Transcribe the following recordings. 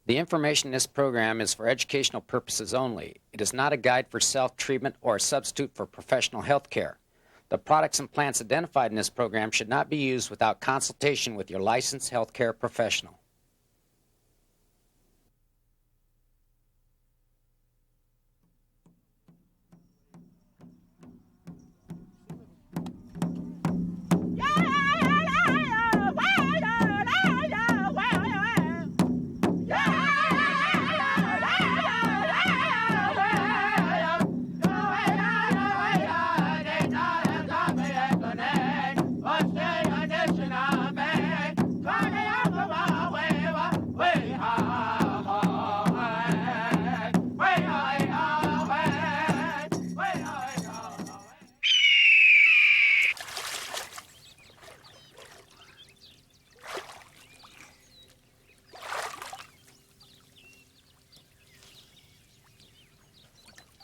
The information in this program is for educational purposes only. It is not a guide for self-treatment or a substitute for professional health care. The products and plants identified in this program should not be used without consultation with your licensed healthcare professional.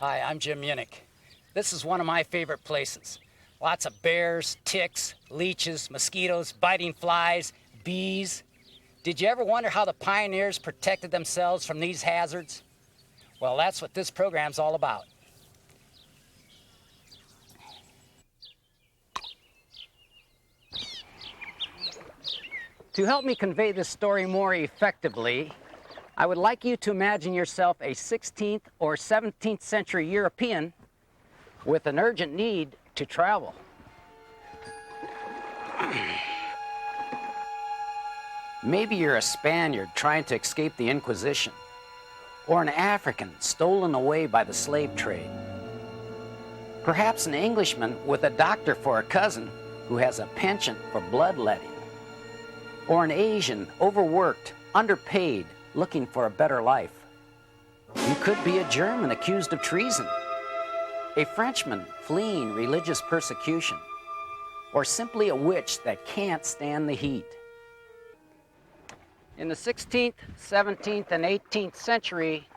Hi, I'm Jim Munich. This is one of my favorite places. Lots of bears, ticks, leeches, mosquitoes, biting flies, bees. Did you ever wonder how the pioneers protected themselves from these hazards? Well, that's what this program's all about. To help me convey this story more effectively, I would like you to imagine yourself a 16th or 17th century European with an urgent need to travel. Maybe you're a Spaniard trying to escape the Inquisition, or an African stolen away by the slave trade. Perhaps an Englishman with a doctor for a cousin who has a penchant for bloodletting, or an Asian overworked, underpaid, looking for a better life. You could be a German accused of treason, a Frenchman fleeing religious persecution, or simply a witch that can't stand the heat. In the 16th, 17th, and 18th century,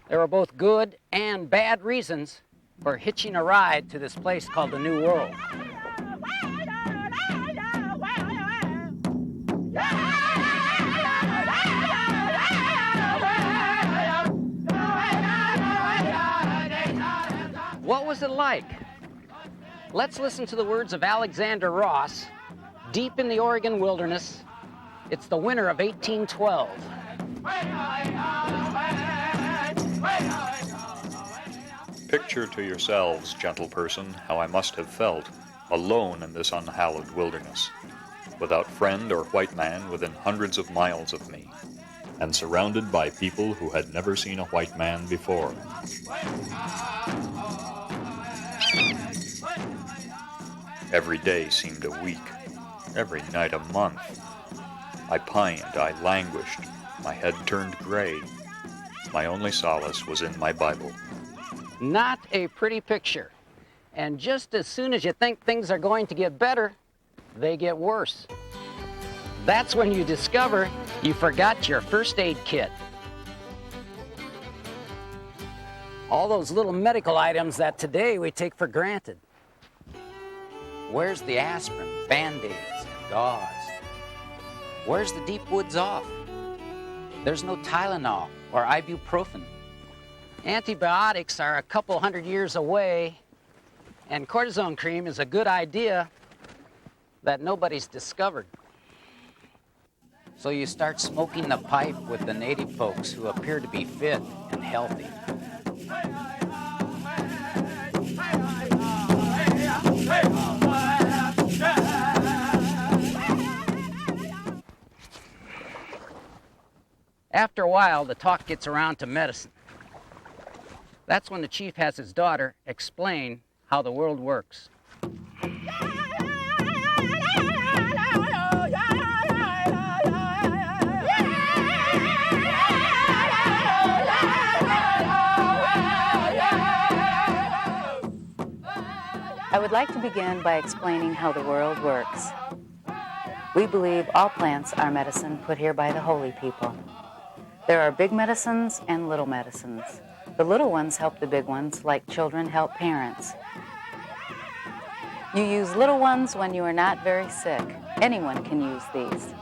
there were both good and bad reasons for hitching a ride to this place called the New World. What was it like? Let's listen to the words of Alexander Ross, deep in the Oregon wilderness. It's the winter of 1812. Picture to yourselves, gentle person, how I must have felt, alone in this unhallowed wilderness, without friend or white man within hundreds of miles of me, and surrounded by people who had never seen a white man before. Every day seemed a week, every night a month. I pined, I languished, my head turned gray. My only solace was in my Bible. Not a pretty picture. And just as soon as you think things are going to get better, they get worse. That's when you discover you forgot your first aid kit. All those little medical items that today we take for granted. Where's the aspirin, Band-Aids, and gauze? Where's the deep woods off? There's no Tylenol or ibuprofen. Antibiotics are a couple hundred years away, and cortisone cream is a good idea that nobody's discovered. So you start smoking the pipe with the native folks who appear to be fit and healthy. After a while, the talk gets around to medicine. That's when the chief has his daughter explain how the world works. I would like to begin by explaining how the world works. We believe all plants are medicine put here by the holy people. There are big medicines and little medicines. The little ones help the big ones like children help parents. You use little ones when you are not very sick. Anyone can use these.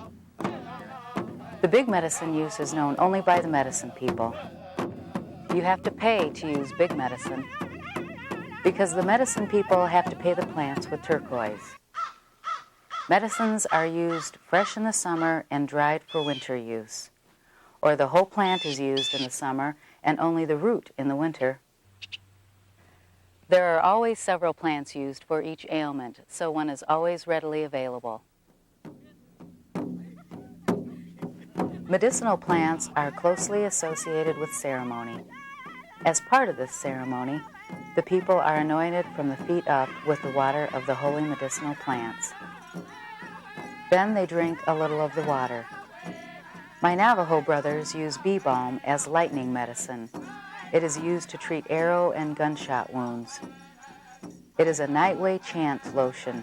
The big medicine use is known only by the medicine people. You have to pay to use big medicine because the medicine people have to pay the plants with turquoise. Medicines are used fresh in the summer and dried for winter use, or the whole plant is used in the summer and only the root in the winter. There are always several plants used for each ailment, so one is always readily available. Medicinal plants are closely associated with ceremony. As part of this ceremony, the people are anointed from the feet up with the water of the holy medicinal plants. Then they drink a little of the water. My Navajo brothers use bee balm as lightning medicine. It is used to treat arrow and gunshot wounds. It is a nightway chant lotion.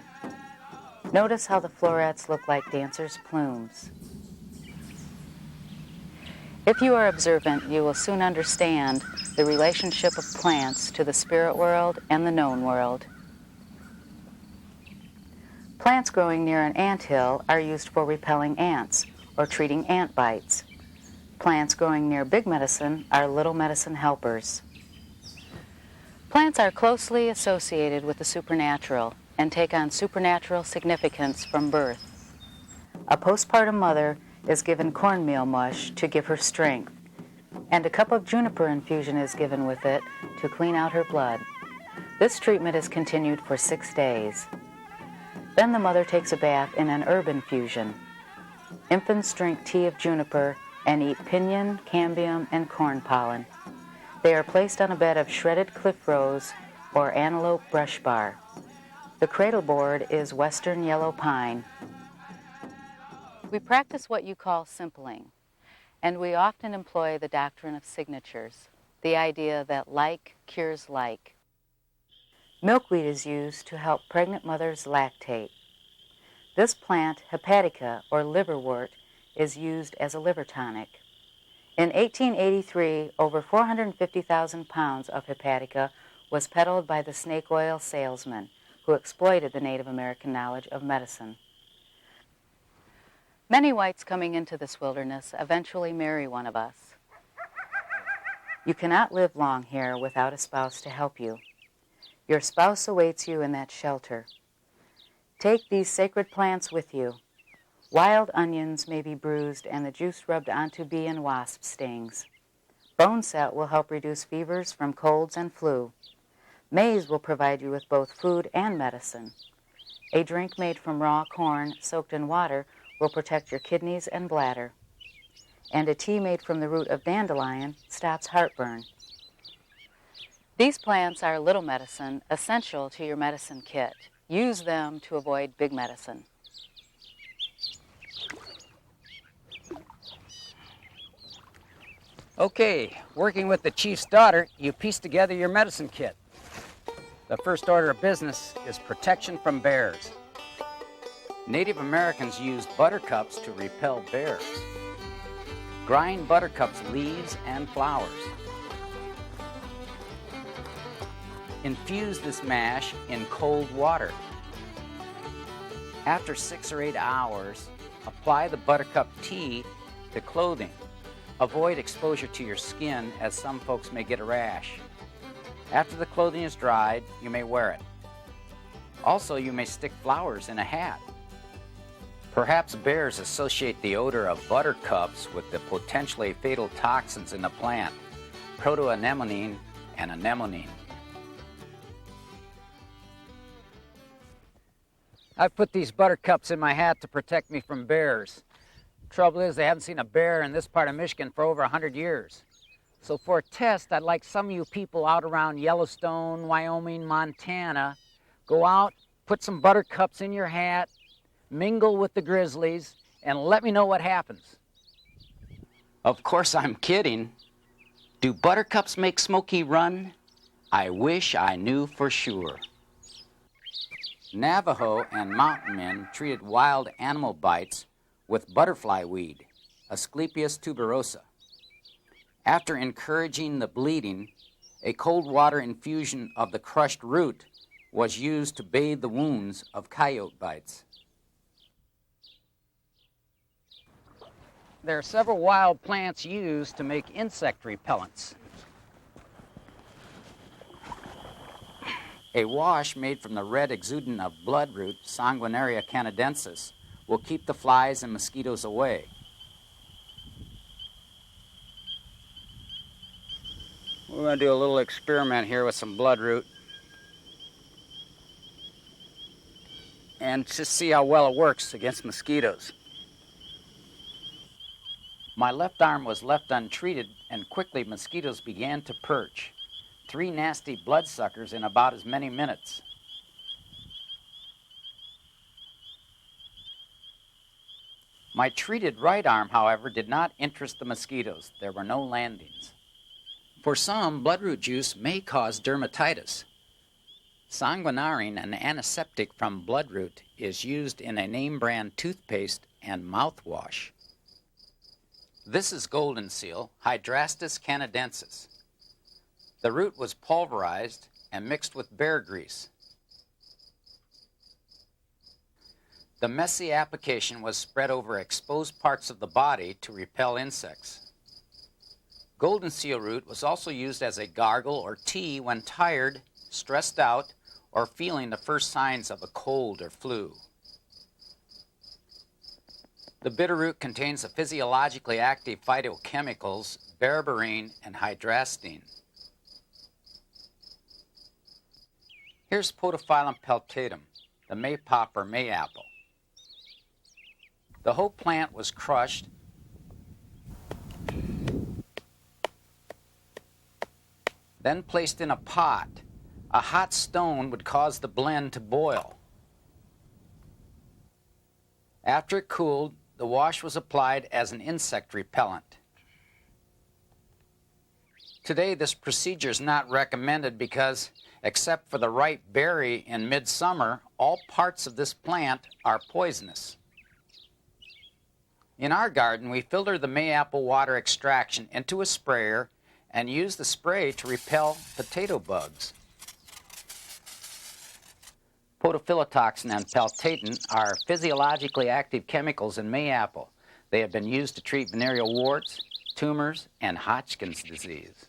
Notice how the florets look like dancers' plumes. If you are observant, you will soon understand the relationship of plants to the spirit world and the known world. Plants growing near an anthill are used for repelling ants or treating ant bites. Plants growing near big medicine are little medicine helpers. Plants are closely associated with the supernatural and take on supernatural significance from birth. A postpartum mother is given cornmeal mush to give her strength, and a cup of juniper infusion is given with it to clean out her blood. This treatment is continued for 6 days. Then the mother takes a bath in an herb infusion. Infants drink tea of juniper and eat pinyon, cambium, and corn pollen. They are placed on a bed of shredded cliff rose or antelope brush bar. The cradle board is western yellow pine. We practice what you call simpling, and we often employ the doctrine of signatures, the idea that like cures like. Milkweed is used to help pregnant mothers lactate. This plant, hepatica, or liverwort, is used as a liver tonic. In 1883, over 450,000 pounds of hepatica was peddled by the snake oil salesmen who exploited the Native American knowledge of medicine. Many whites coming into this wilderness eventually marry one of us. You cannot live long here without a spouse to help you. Your spouse awaits you in that shelter. Take these sacred plants with you. Wild onions may be bruised and the juice rubbed onto bee and wasp stings. Bone set will help reduce fevers from colds and flu. Maize will provide you with both food and medicine. A drink made from raw corn soaked in water will protect your kidneys and bladder. And a tea made from the root of dandelion stops heartburn. These plants are little medicine, essential to your medicine kit. Use them to avoid big medicine. Okay, working with the chief's daughter, you piece together your medicine kit. The first order of business is protection from bears. Native Americans used buttercups to repel bears. Grind buttercups' leaves and flowers. Infuse this mash in cold water. After 6 or 8 hours, apply the buttercup tea to clothing. Avoid exposure to your skin, as some folks may get a rash. After the clothing is dried, you may wear it. Also, you may stick flowers in a hat. Perhaps bears associate the odor of buttercups with the potentially fatal toxins in the plant, protoanemonine and anemonine. I've put these buttercups in my hat to protect me from bears. Trouble is, they haven't seen a bear in this part of Michigan for over 100 years. So for a test, I'd like some of you people out around Yellowstone, Wyoming, Montana, go out, put some buttercups in your hat, mingle with the grizzlies, and let me know what happens. Of course I'm kidding. Do buttercups make Smokey run? I wish I knew for sure. Navajo and mountain men treated wild animal bites with butterfly weed, Asclepias tuberosa. After encouraging the bleeding, a cold water infusion of the crushed root was used to bathe the wounds of coyote bites. There are several wild plants used to make insect repellents. A wash made from the red exudant of bloodroot, Sanguinaria canadensis, will keep the flies and mosquitoes away. We're going to do a little experiment here with some bloodroot and just see how well it works against mosquitoes. My left arm was left untreated, and quickly mosquitoes began to perch. 3 nasty bloodsuckers in about as many minutes. My treated right arm, however, did not interest the mosquitoes. There were no landings. For some, bloodroot juice may cause dermatitis. Sanguinarine, an antiseptic from bloodroot, is used in a name brand toothpaste and mouthwash. This is golden seal, Hydrastis canadensis. The root was pulverized and mixed with bear grease. The messy application was spread over exposed parts of the body to repel insects. Golden seal root was also used as a gargle or tea when tired, stressed out, or feeling the first signs of a cold or flu. The bitter root contains the physiologically active phytochemicals berberine and hydrastine. Here's Podophyllum peltatum, the maypop or mayapple. The whole plant was crushed, then placed in a pot. A hot stone would cause the blend to boil. After it cooled, the wash was applied as an insect repellent. Today, this procedure is not recommended because, except for the ripe berry in midsummer, all parts of this plant are poisonous. In our garden, we filter the mayapple water extraction into a sprayer and use the spray to repel potato bugs. Podophyllitoxin and peltatin are physiologically active chemicals in mayapple. They have been used to treat venereal warts, tumors, and Hodgkin's disease.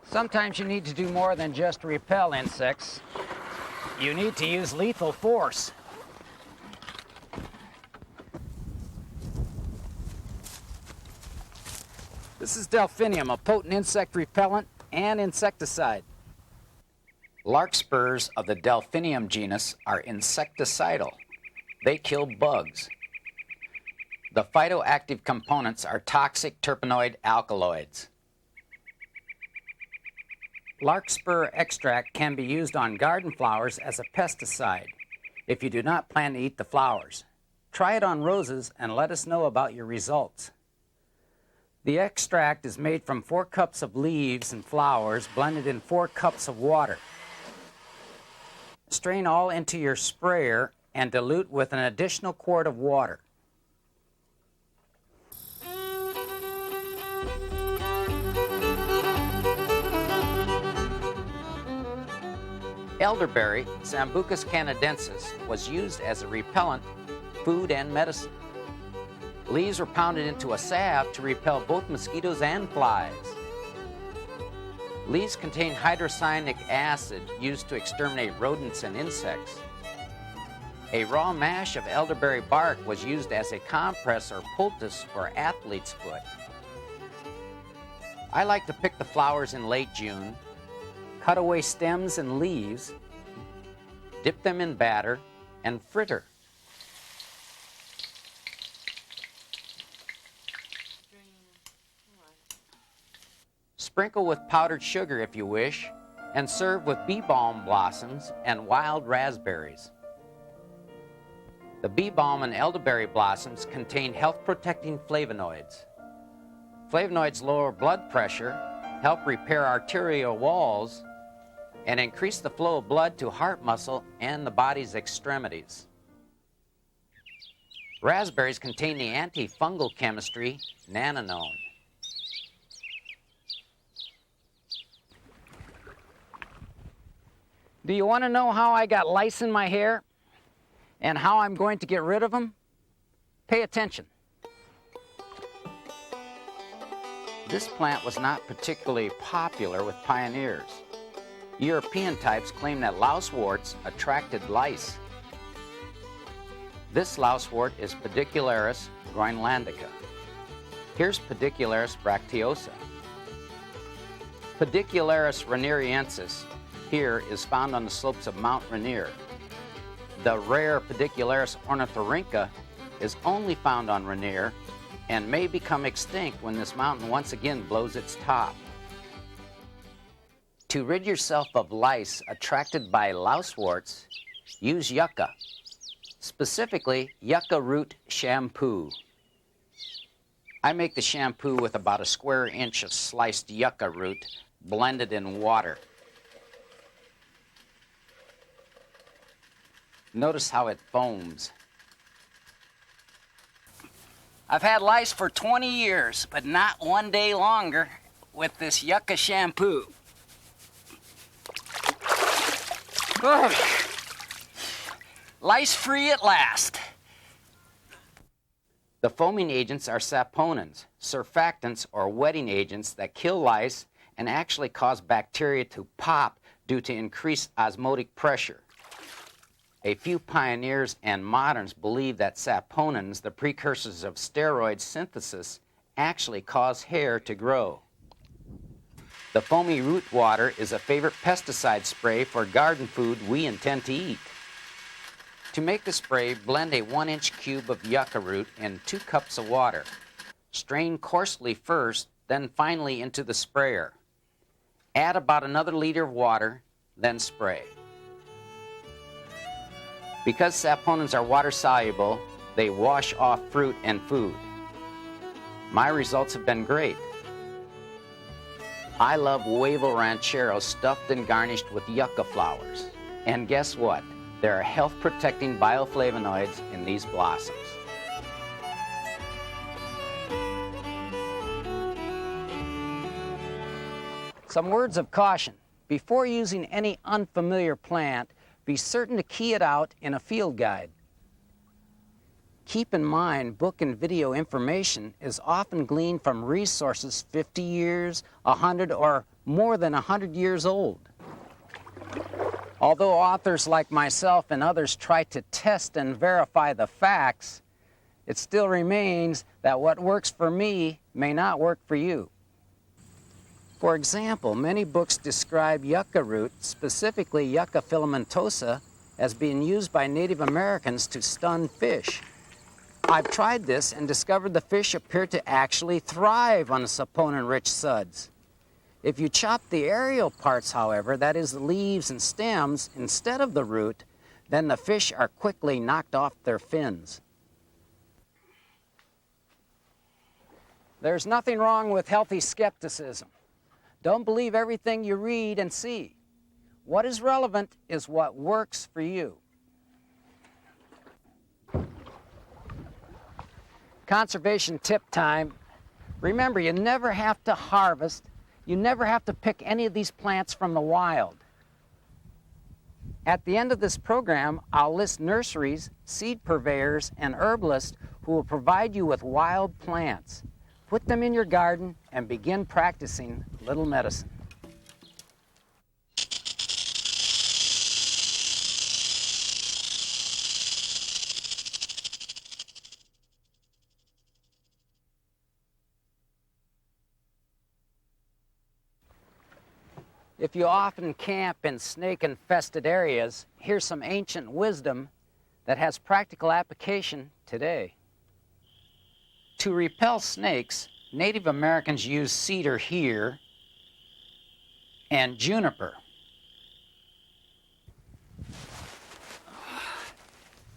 Sometimes you need to do more than just repel insects. You need to use lethal force. This is delphinium, a potent insect repellent and insecticide. Larkspurs of the delphinium genus are insecticidal. They kill bugs. The phytoactive components are toxic terpenoid alkaloids. Larkspur extract can be used on garden flowers as a pesticide if you do not plan to eat the flowers. Try it on roses and let us know about your results. The extract is made from 4 cups of leaves and flowers blended in 4 cups of water. Strain all into your sprayer and dilute with an additional quart of water. Elderberry, Sambucus canadensis, was used as a repellent, food, and medicine. Leaves were pounded into a salve to repel both mosquitoes and flies. Leaves contain hydrocyanic acid used to exterminate rodents and insects. A raw mash of elderberry bark was used as a compress or poultice for athlete's foot. I like to pick the flowers in late June, cut away stems and leaves, dip them in batter, and fritter. Sprinkle with powdered sugar if you wish, and serve with bee balm blossoms and wild raspberries. The bee balm and elderberry blossoms contain health-protecting flavonoids. Flavonoids lower blood pressure, help repair arterial walls, and increase the flow of blood to heart muscle and the body's extremities. Raspberries contain the antifungal chemistry nanonone. Do you want to know how I got lice in my hair? And how I'm going to get rid of them? Pay attention. This plant was not particularly popular with pioneers. European types claimed that louseworts attracted lice. This lousewort is Pedicularis groenlandica. Here's Pedicularis bracteosa. Pedicularis rainieriensis here is found on the slopes of Mount Rainier. The rare Pedicularis ornithorhynca is only found on Rainier and may become extinct when this mountain once again blows its top. To rid yourself of lice attracted by louseworts, use yucca, specifically yucca root shampoo. I make the shampoo with about a square inch of sliced yucca root blended in water. Notice how it foams. I've had lice for 20 years, but not one day longer with this yucca shampoo. Ugh. Lice-free at last. The foaming agents are saponins, surfactants or wetting agents that kill lice and actually cause bacteria to pop due to increased osmotic pressure. A few pioneers and moderns believe that saponins, the precursors of steroid synthesis, actually cause hair to grow. The foamy root water is a favorite pesticide spray for garden food we intend to eat. To make the spray, blend a 1-inch cube of yucca root in 2 cups of water. Strain coarsely first, then finally into the sprayer. Add about another liter of water, then spray. Because saponins are water-soluble, they wash off fruit and food. My results have been great. I love huevo ranchero stuffed and garnished with yucca flowers. And guess what? There are health-protecting bioflavonoids in these blossoms. Some words of caution. Before using any unfamiliar plant, be certain to key it out in a field guide. Keep in mind, book and video information is often gleaned from resources 50 years, 100, or more than 100 years old. Although authors like myself and others try to test and verify the facts, it still remains that what works for me may not work for you. For example, many books describe yucca root, specifically Yucca filamentosa, as being used by Native Americans to stun fish. I've tried this and discovered the fish appear to actually thrive on the saponin-rich suds. If you chop the aerial parts, however, that is the leaves and stems, instead of the root, then the fish are quickly knocked off their fins. There's nothing wrong with healthy skepticism. Don't believe everything you read and see. What is relevant is what works for you. Conservation tip time. Remember, you never have to harvest. You never have to pick any of these plants from the wild. At the end of this program, I'll list nurseries, seed purveyors, and herbalists who will provide you with wild plants. Put them in your garden and begin practicing little medicine. If you often camp in snake-infested areas, here's some ancient wisdom that has practical application today. To repel snakes, Native Americans used cedar here and juniper.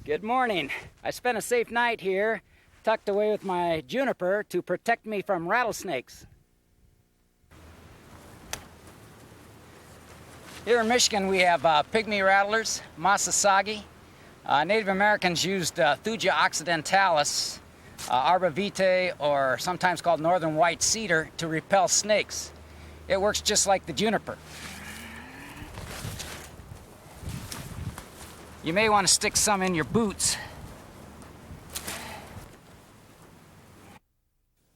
Good morning. I spent a safe night here, tucked away with my juniper to protect me from rattlesnakes. Here in Michigan, we have pygmy rattlers, Masasagi. Native Americans used Thuja occidentalis, arbor vitae, or sometimes called northern white cedar, to repel snakes. It works just like the juniper. You may want to stick some in your boots.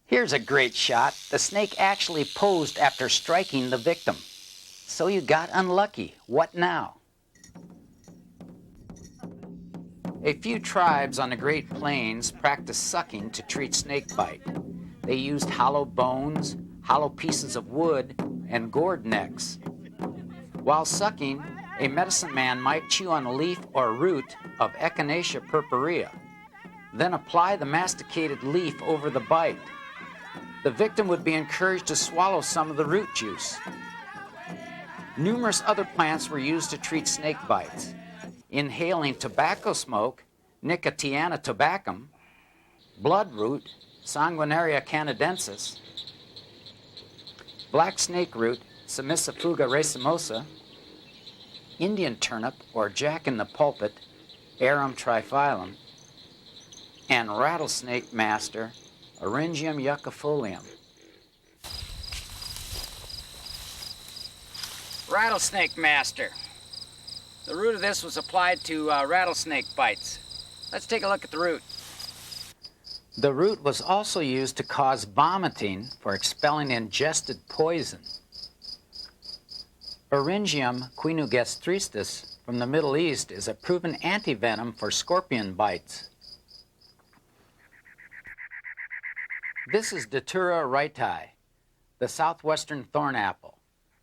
Here's a great shot. The snake actually posed after striking the victim. So you got unlucky. What now? A few tribes on the Great Plains practiced sucking to treat snakebite. They used hollow bones, hollow pieces of wood, and gourd necks. While sucking, a medicine man might chew on a leaf or root of Echinacea purpurea, then apply the masticated leaf over the bite. The victim would be encouraged to swallow some of the root juice. Numerous other plants were used to treat snake bites. Inhaling tobacco smoke, Nicotiana tabacum, bloodroot, Sanguinaria canadensis, black snake root, Semissifuga racemosa, Indian turnip or jack in the pulpit, Arum triphyllum, and rattlesnake master, Orangium yucifolium. Rattlesnake master. The root of this was applied to rattlesnake bites. Let's take a look at the root. The root was also used to cause vomiting for expelling ingested poison. Orangium quinugestristis from the Middle East is a proven antivenom for scorpion bites. This is Datura wrightii, the southwestern thornapple,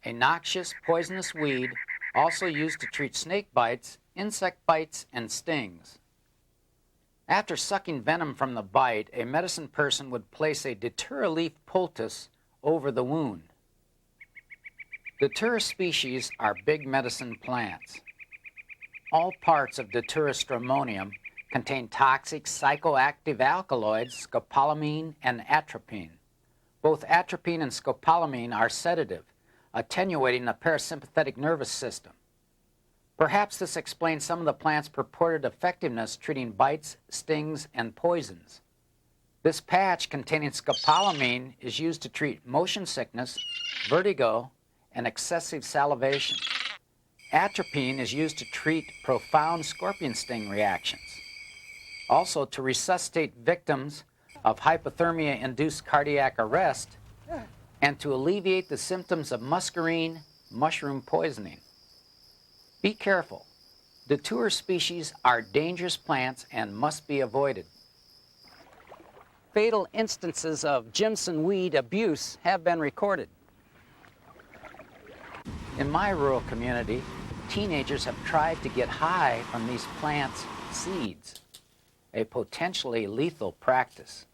a noxious, poisonous weed also used to treat snake bites, insect bites, and stings. After sucking venom from the bite, a medicine person would place a Datura leaf poultice over the wound. Datura species are big medicine plants. All parts of Datura stramonium contain toxic psychoactive alkaloids, scopolamine and atropine. Both atropine and scopolamine are sedative, attenuating the parasympathetic nervous system. Perhaps this explains some of the plant's purported effectiveness treating bites, stings, and poisons. This patch containing scopolamine is used to treat motion sickness, vertigo, and excessive salivation. Atropine is used to treat profound scorpion sting reactions. Also to resuscitate victims of hypothermia-induced cardiac arrest and to alleviate the symptoms of muscarine mushroom poisoning. Be careful. Datura species are dangerous plants and must be avoided. Fatal instances of Jimson weed abuse have been recorded. In my rural community, teenagers have tried to get high from these plants' seeds, a potentially lethal practice.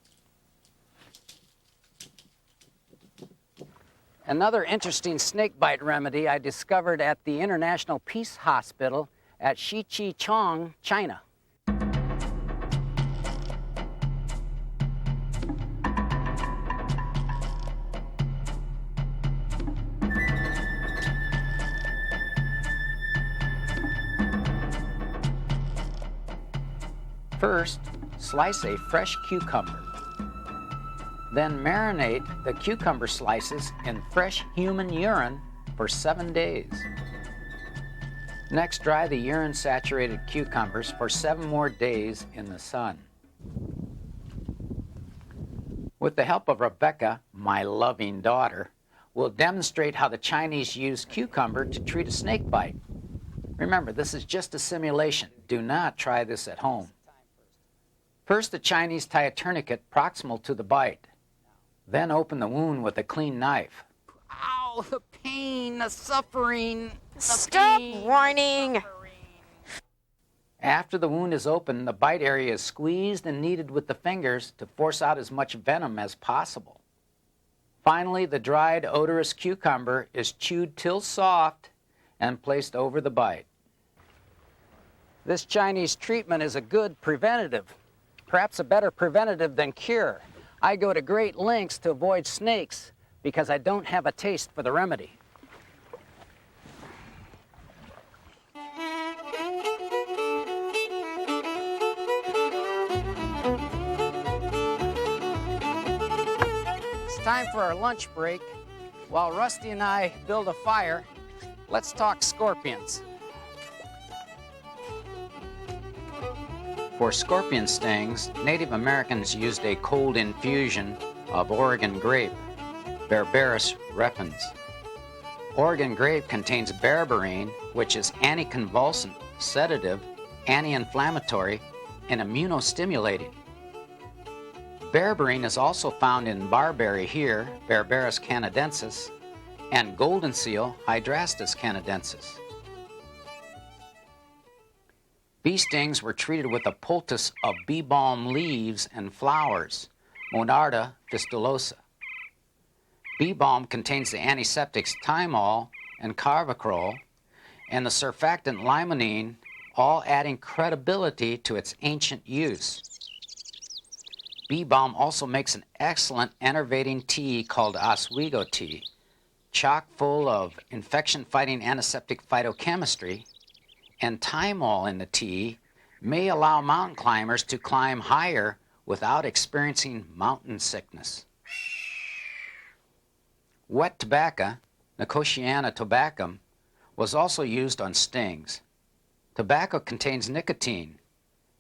Another interesting snakebite remedy I discovered at the International Peace Hospital at Shichichong, China. First, slice a fresh cucumber. Then marinate the cucumber slices in fresh human urine for 7 days. Next, dry the urine-saturated cucumbers for 7 more days in the sun. With the help of Rebecca, my loving daughter, we'll demonstrate how the Chinese use cucumber to treat a snake bite. Remember, this is just a simulation. Do not try this at home. First, the Chinese tie a tourniquet proximal to the bite. Then open the wound with a clean knife. Ow, the pain, the suffering. Stop whining! After the wound is open, the bite area is squeezed and kneaded with the fingers to force out as much venom as possible. Finally, the dried, odorous cucumber is chewed till soft and placed over the bite. This Chinese treatment is a good preventative, perhaps a better preventative than cure. I go to great lengths to avoid snakes because I don't have a taste for the remedy. It's time for our lunch break. While Rusty and I build a fire, let's talk scorpions. For scorpion stings, Native Americans used a cold infusion of Oregon grape, Berberis repens. Oregon grape contains berberine, which is anticonvulsant, sedative, anti-inflammatory, and immunostimulating. Berberine is also found in barberry here, Berberis canadensis, and golden seal, Hydrastis canadensis. Bee stings were treated with a poultice of bee balm leaves and flowers, Monarda fistulosa. Bee balm contains the antiseptics thymol and carvacrol and the surfactant limonene, all adding credibility to its ancient use. Bee balm also makes an excellent enervating tea called Oswego tea, chock full of infection-fighting antiseptic phytochemistry, and thymol in the tea may allow mountain climbers to climb higher without experiencing mountain sickness. Wet tobacco, Nicotiana tobacum, was also used on stings. Tobacco contains nicotine.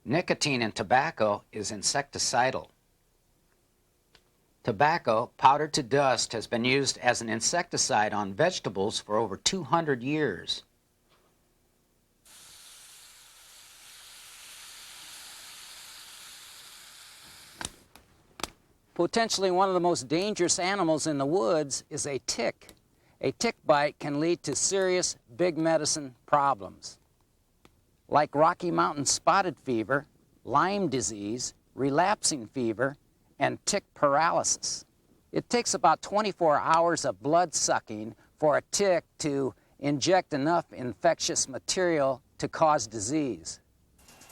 Nicotine in tobacco is insecticidal. Tobacco, powdered to dust, has been used as an insecticide on vegetables for over 200 years. Potentially one of the most dangerous animals in the woods is a tick. A tick bite can lead to serious big medicine problems, like Rocky Mountain spotted fever, Lyme disease, relapsing fever, and tick paralysis. It takes about 24 hours of blood sucking for a tick to inject enough infectious material to cause disease.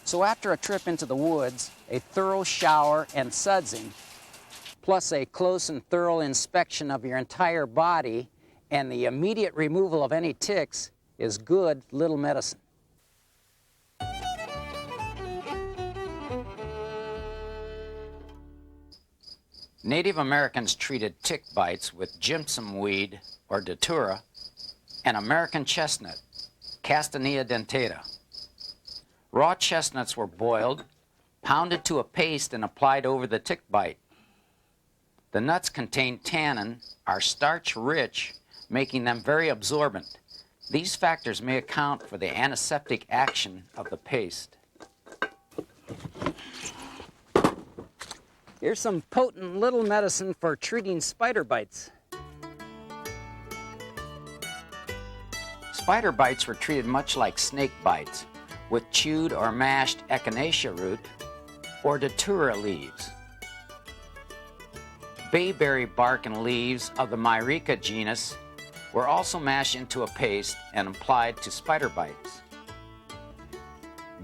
So after a trip into the woods, a thorough shower and sudsing, plus a close and thorough inspection of your entire body and the immediate removal of any ticks is good little medicine. Native Americans treated tick bites with gypsum weed, or datura, and American chestnut, Castanea dentata. Raw chestnuts were boiled, pounded to a paste, and applied over the tick bite. The nuts contain tannin, are starch-rich, making them very absorbent. These factors may account for the antiseptic action of the paste. Here's some potent little medicine for treating spider bites. Spider bites were treated much like snake bites, with chewed or mashed echinacea root or datura leaves. Bayberry bark and leaves of the Myrica genus were also mashed into a paste and applied to spider bites.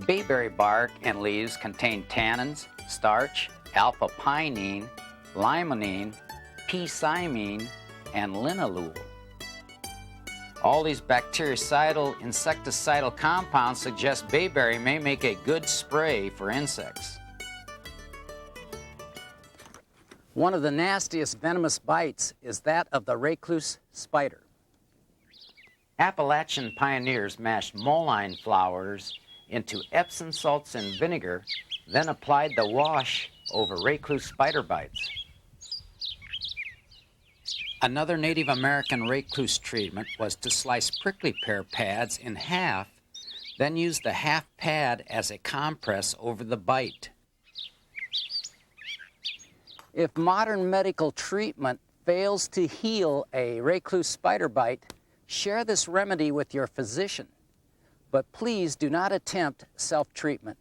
Bayberry bark and leaves contain tannins, starch, alpha-pinene, limonene, p-cymene, and linalool. All these bactericidal, insecticidal compounds suggest bayberry may make a good spray for insects. One of the nastiest venomous bites is that of the recluse spider. Appalachian pioneers mashed mullein flowers into Epsom salts and vinegar, then applied the wash over recluse spider bites. Another Native American recluse treatment was to slice prickly pear pads in half, then use the half pad as a compress over the bite. If modern medical treatment fails to heal a recluse spider bite, share this remedy with your physician, but please do not attempt self-treatment.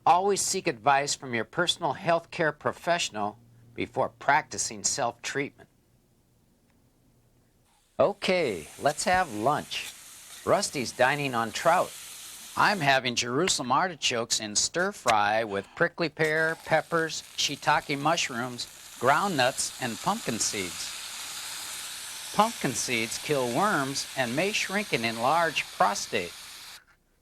Always seek advice from your personal health care professional before practicing self-treatment. Okay, let's have lunch. Rusty's dining on trout. I'm having Jerusalem artichokes in stir-fry with prickly pear, peppers, shiitake mushrooms, ground nuts, and pumpkin seeds. Pumpkin seeds kill worms and may shrink an enlarged prostate.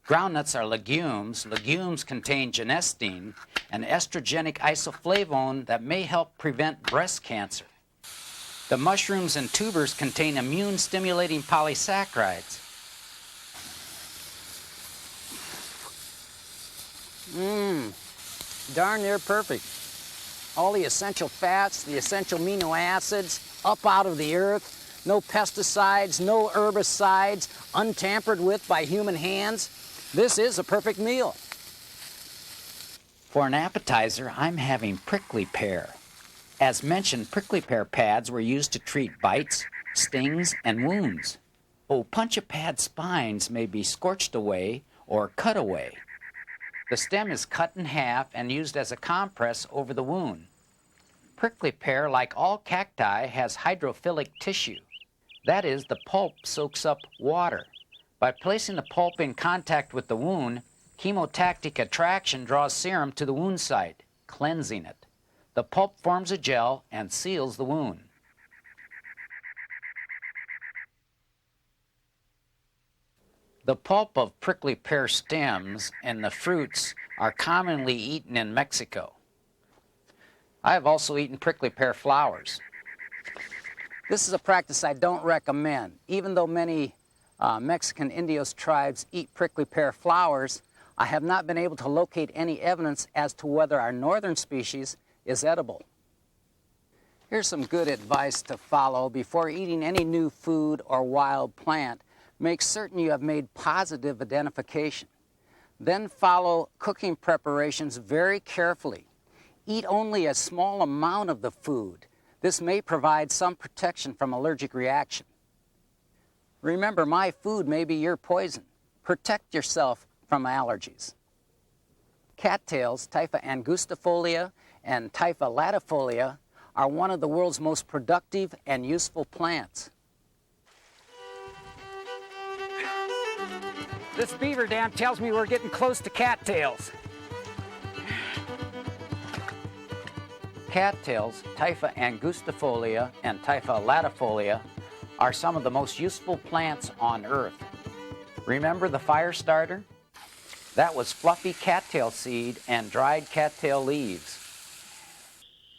Ground nuts are legumes. Legumes contain genistein, an estrogenic isoflavone that may help prevent breast cancer. The mushrooms and tubers contain immune-stimulating polysaccharides. Darn near perfect. All the essential fats, the essential amino acids, up out of the earth, no pesticides, no herbicides, untampered with by human hands. This is a perfect meal. For an appetizer, I'm having prickly pear. As mentioned, prickly pear pads were used to treat bites, stings, and wounds. Puncha pad spines may be scorched away or cut away. The stem is cut in half and used as a compress over the wound. Prickly pear, like all cacti, has hydrophilic tissue. That is, the pulp soaks up water. By placing the pulp in contact with the wound, chemotactic attraction draws serum to the wound site, cleansing it. The pulp forms a gel and seals the wound. The pulp of prickly pear stems and the fruits are commonly eaten in Mexico. I have also eaten prickly pear flowers. This is a practice I don't recommend. Even though many Mexican Indios tribes eat prickly pear flowers, I have not been able to locate any evidence as to whether our northern species is edible. Here's some good advice to follow before eating any new food or wild plant. Make certain you have made positive identification. Then follow cooking preparations very carefully. Eat only a small amount of the food. This may provide some protection from allergic reaction. Remember, my food may be your poison. Protect yourself from allergies. Cattails, Typha angustifolia and Typha latifolia, are one of the world's most productive and useful plants. This beaver dam tells me we're getting close to cattails. Cattails, Typha angustifolia and Typha latifolia, are some of the most useful plants on Earth. Remember the fire starter? That was fluffy cattail seed and dried cattail leaves.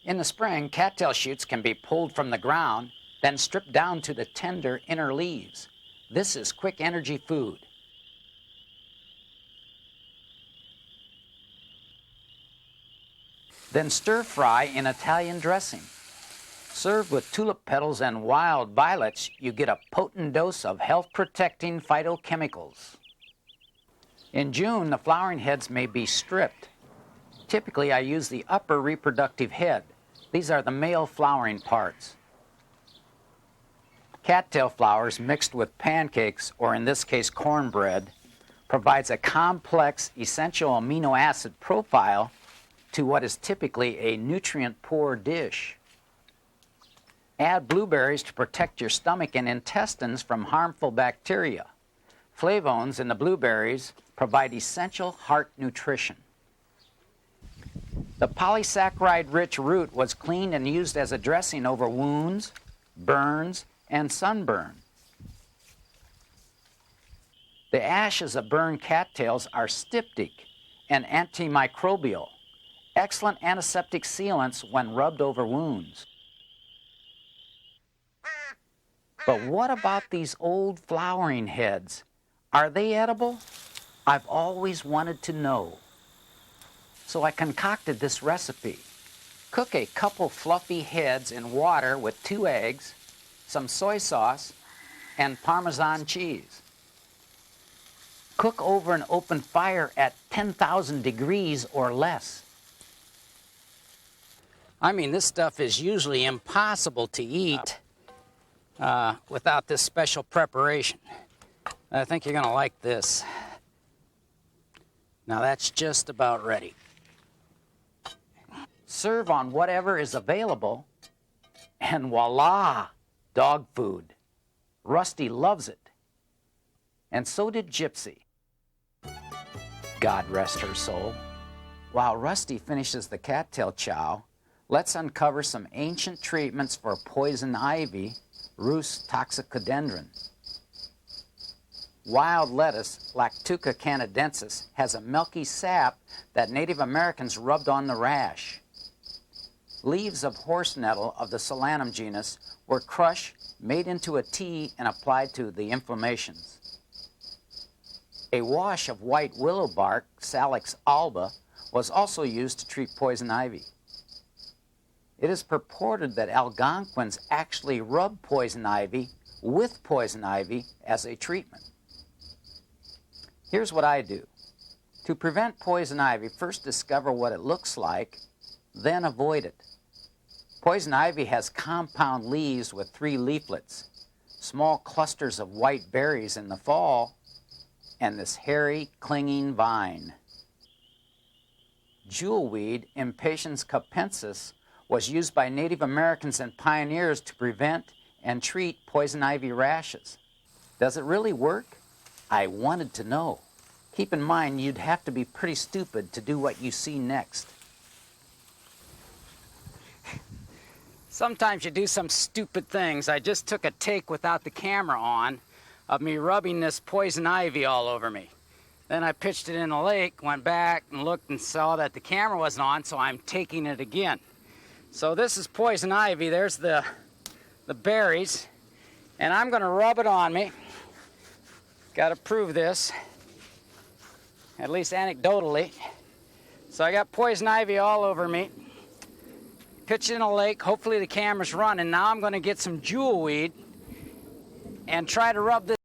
In the spring, cattail shoots can be pulled from the ground, then stripped down to the tender inner leaves. This is quick energy food. Then stir fry in Italian dressing. Served with tulip petals and wild violets, you get a potent dose of health-protecting phytochemicals. In June, the flowering heads may be stripped. Typically, I use the upper reproductive head. These are the male flowering parts. Cattail flowers mixed with pancakes, or in this case cornbread, provides a complex essential amino acid profile to what is typically a nutrient-poor dish. Add blueberries to protect your stomach and intestines from harmful bacteria. Flavonoids in the blueberries provide essential heart nutrition. The polysaccharide-rich root was cleaned and used as a dressing over wounds, burns, and sunburn. The ashes of burned cattails are styptic and antimicrobial, excellent antiseptic sealants when rubbed over wounds. But what about these old flowering heads? Are they edible? I've always wanted to know. So I concocted this recipe. Cook a couple fluffy heads in water with 2 eggs, some soy sauce, and Parmesan cheese. Cook over an open fire at 10,000 degrees or less. I mean, this stuff is usually impossible to eat without this special preparation. I think you're gonna like this. Now that's just about ready. Serve on whatever is available, and voila, dog food. Rusty loves it, and so did Gypsy. God rest her soul. While Rusty finishes the cattail chow, let's uncover some ancient treatments for poison ivy, Rhus toxicodendron. Wild lettuce, Lactuca canadensis, has a milky sap that Native Americans rubbed on the rash. Leaves of horse nettle of the Solanum genus were crushed, made into a tea, and applied to the inflammations. A wash of white willow bark, Salix alba, was also used to treat poison ivy. It is purported that Algonquins actually rubbed poison ivy with poison ivy as a treatment. Here's what I do. To prevent poison ivy, first discover what it looks like, then avoid it. Poison ivy has compound leaves with 3 leaflets, small clusters of white berries in the fall, and this hairy, clinging vine. Jewelweed, Impatiens capensis, was used by Native Americans and pioneers to prevent and treat poison ivy rashes. Does it really work? I wanted to know. Keep in mind, you'd have to be pretty stupid to do what you see next. Sometimes you do some stupid things. I just took a take without the camera on of me rubbing this poison ivy all over me. Then I pitched it in the lake, went back and looked and saw that the camera wasn't on, so I'm taking it again. So this is poison ivy. There's the berries, and I'm going to rub it on me. Got to prove this, at least anecdotally. So I got poison ivy all over me. Pitch it in a lake. Hopefully the camera's running. Now I'm going to get some jewelweed and try to rub this